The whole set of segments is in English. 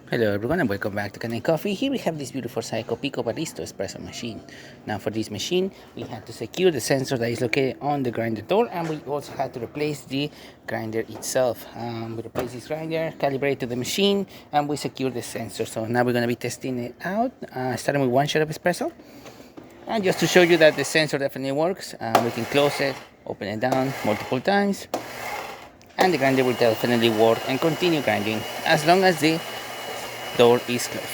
Hello everyone and welcome back to Kanen Coffee. Here we have this beautiful Saeco Barista Espresso machine. Now for this machine we had to secure the sensor that is located on the grinder door, and we also had to replace the grinder itself. We replaced this grinder, calibrate to the machine, and we secure the sensor. So now we're going to be testing it out, starting with one shot of espresso. And just to show you that the sensor definitely works, we can close it, open it down multiple times, and the grinder will definitely work and continue grinding as long as the door is closed.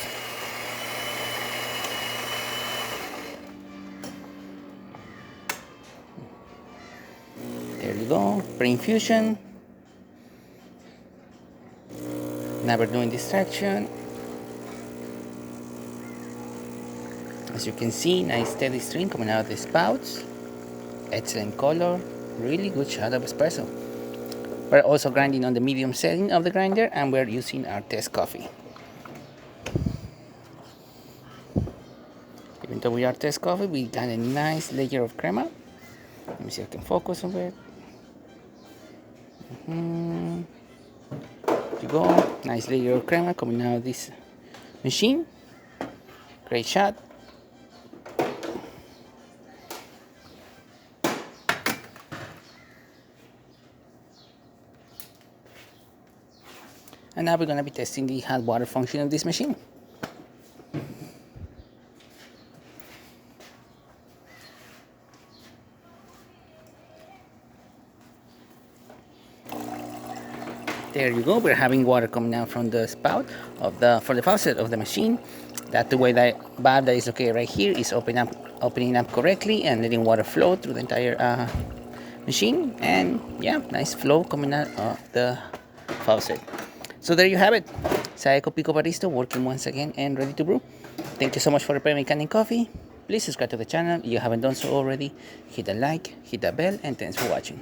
There you go, pre-infusion. Never doing distraction. As you can see, nice steady stream coming out of the spouts. Excellent color, really good shot of espresso. We're also grinding on the medium setting of the grinder, and we're using our test coffee. Even though we are test coffee, we got a nice layer of crema. Let me see if I can focus on it. There you go, nice layer of crema coming out of this machine. Great shot. And now we're going to be testing the hot water function of this machine. There you go, we're having water coming out from the spout of the faucet of the machine. That's the way that valve that is located right here is opening up correctly and letting water flow through the entire machine. And yeah, nice flow coming out of the faucet. So there you have it, Saeco Barista working once again and ready to brew. Thank you so much for preparing Kanen Coffee. Please subscribe to the channel if you haven't done so already. Hit the like, hit the bell, and thanks for watching.